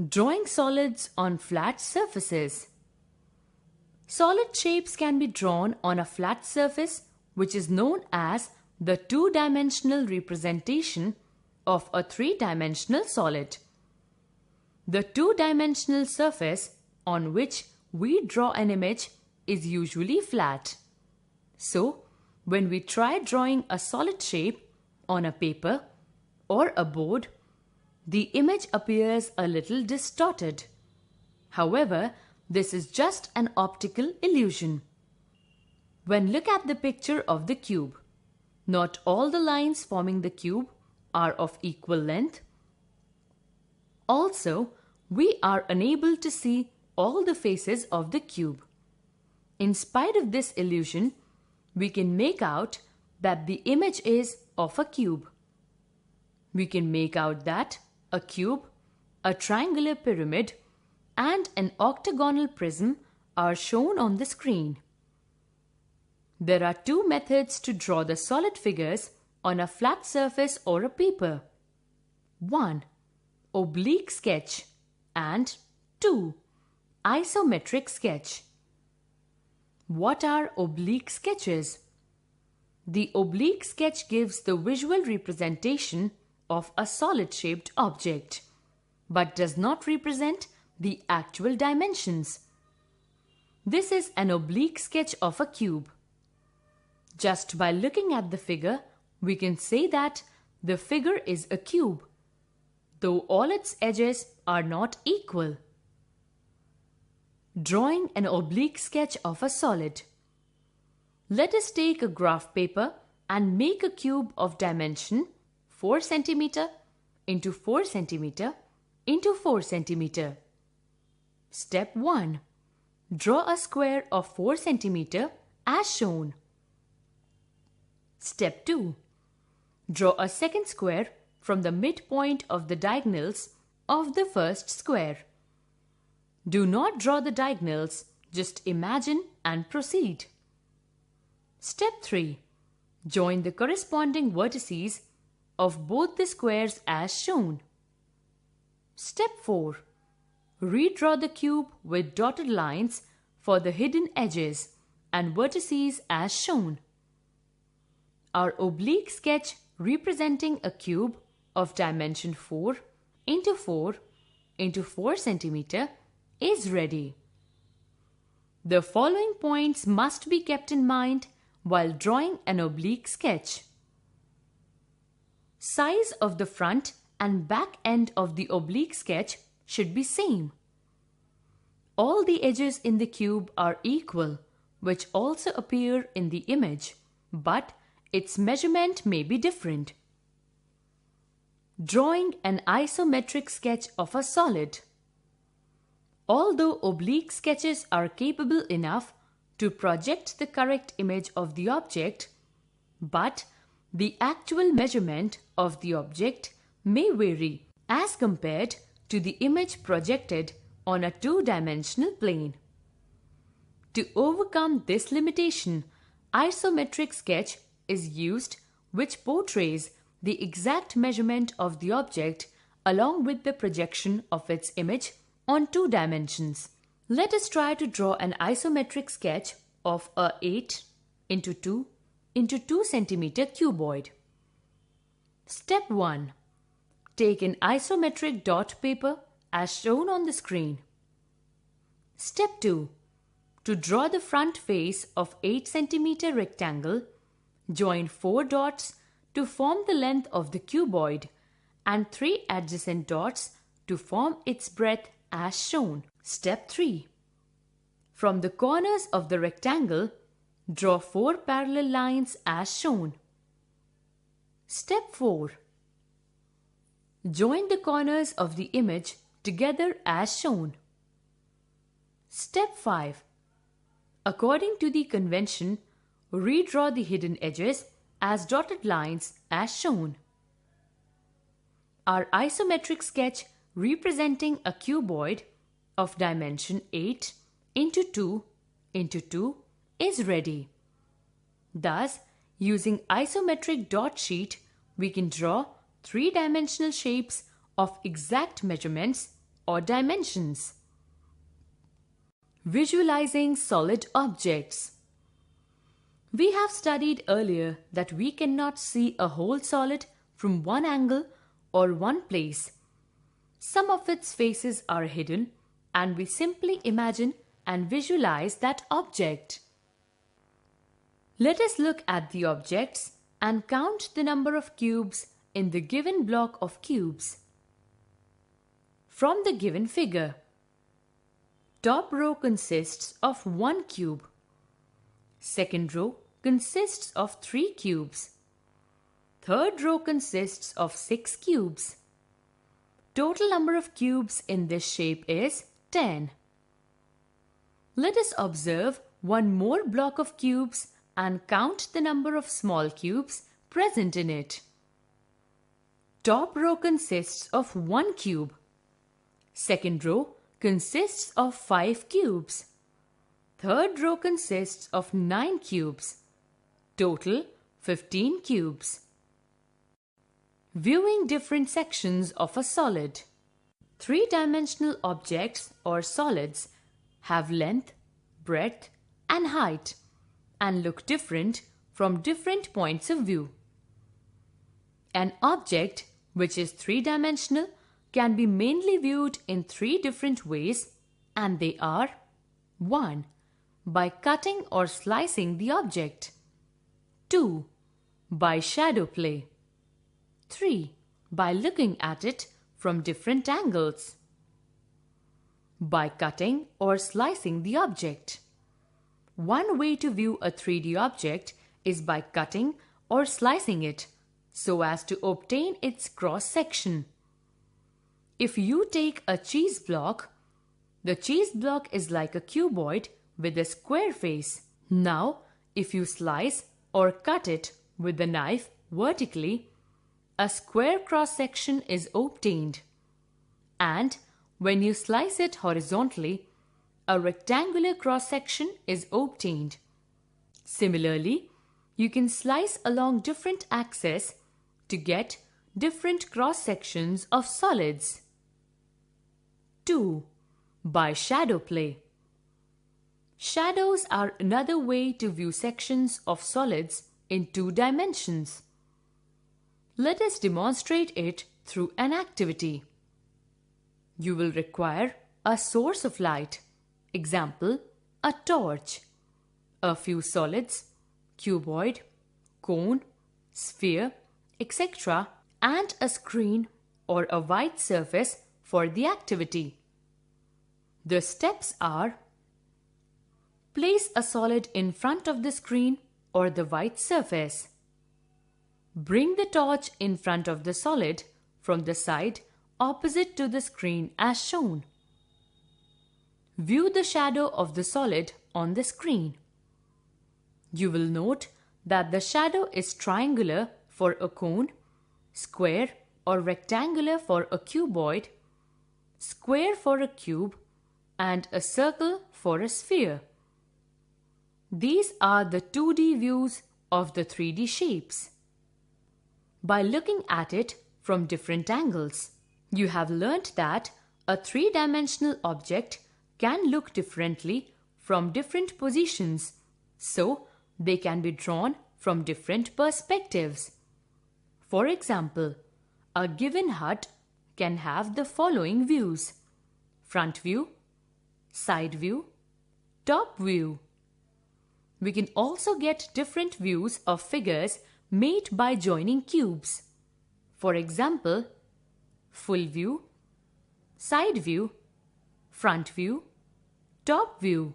Drawing solids on flat surfaces. Solid shapes can be drawn on a flat surface, which is known as the two-dimensional representation of a three-dimensional solid. The two-dimensional surface on which we draw an image is usually flat. So, when we try drawing a solid shape on a paper or a board, the image appears a little distorted. However, this is just an optical illusion. When look at the picture of the cube, not all the lines forming the cube are of equal length. Also, we are unable to see all the faces of the cube. In spite of this illusion, we can make out that the image is of a cube. We can make out that a cube, a triangular pyramid, and an octagonal prism are shown on the screen. There are two methods to draw the solid figures on a flat surface or a paper. 1. Oblique sketch, and 2. Isometric sketch. What are oblique sketches? The oblique sketch gives the visual representation of a solid-shaped object, but does not represent the actual dimensions. This is an oblique sketch of a cube. Just by looking at the figure, we can say that the figure is a cube, though all its edges are not equal. Drawing an oblique sketch of a solid. Let us take a graph paper and make a cube of dimension 4 cm into 4 cm into 4 cm. Step 1. Draw a square of 4 cm as shown. Step 2. Draw a second square from the midpoint of the diagonals of the first square. Do not draw the diagonals, just imagine and proceed. Step 3. Join the corresponding vertices of both the squares as shown. Step 4. Redraw the cube with dotted lines for the hidden edges and vertices as shown. Our oblique sketch representing a cube of dimension 4 into 4 into 4 cm is ready. The following points must be kept in mind while drawing an oblique sketch. Size of the front and back end of the oblique sketch should be same. All the edges in the cube are equal, which also appear in the image, but its measurement may be different. Drawing an isometric sketch of a solid. Although oblique sketches are capable enough to project the correct image of the object, but the actual measurement of the object may vary as compared to the image projected on a two-dimensional plane. To overcome this limitation, isometric sketch is used, which portrays the exact measurement of the object along with the projection of its image on 2 dimensions. Let us try to draw an isometric sketch of a 8 into 2 into 2 cm cuboid. Step 1. Take an isometric dot paper as shown on the screen. Step 2. To draw the front face of 8 cm rectangle, join 4 dots to form the length of the cuboid and 3 adjacent dots to form its breadth as shown. Step 3. From the corners of the rectangle, draw 4 parallel lines as shown. Step 4. Join the corners of the image together as shown. Step 5. According to the convention, redraw the hidden edges as dotted lines as shown. Our isometric sketch representing a cuboid of dimension 8 into 2 into 2 is ready. Thus, using isometric dot sheet, we can draw three-dimensional shapes of exact measurements or dimensions. Visualizing solid objects. We have studied earlier that we cannot see a whole solid from one angle or one place. Some of its faces are hidden, and we simply imagine and visualize that object. Let us look at the objects and count the number of cubes in the given block of cubes. From the given figure, top row consists of 1 cube. Second row consists of 3 cubes. Third row consists of 6 cubes. Total number of cubes in this shape is 10. Let us observe one more block of cubes and count the number of small cubes present in it. Top row consists of 1 cube. Second row consists of 5 cubes. Third row consists of 9 cubes. Total 15 cubes. Viewing different sections of a solid. Three-dimensional objects or solids have length, breadth, and height and look different from different points of view. An object which is three-dimensional can be mainly viewed in 3 different ways, and they are: 1. By cutting or slicing the object. 2. By shadow play. 3. By looking at it from different angles. By cutting or slicing the object. One way to view a 3D object is by cutting or slicing it so as to obtain its cross-section. If you take a cheese block, the cheese block is like a cuboid with a square face. Now, if you slice or cut it with the knife vertically, a square cross-section is obtained. And when you slice it horizontally, a rectangular cross-section is obtained. Similarly, you can slice along different axes to get different cross-sections of solids. 2. By shadow play. Shadows are another way to view sections of solids in 2 dimensions. Let us demonstrate it through an activity. You will require a source of light, example, a torch, a few solids, cuboid, cone, sphere, etc., and a screen or a white surface for the activity. The steps are: place a solid in front of the screen or the white surface. Bring the torch in front of the solid from the side opposite to the screen as shown. View the shadow of the solid on the screen. You will note that the shadow is triangular for a cone, square or rectangular for a cuboid, square for a cube, and a circle for a sphere. These are the 2D views of the 3D shapes. By looking at it from different angles, you have learnt that a 3-dimensional object can look differently from different positions, so they can be drawn from different perspectives. For example, a given hut can have the following views: front view, side view, top view. We can also get different views of figures made by joining cubes. For example, full view, side view, front view, top view.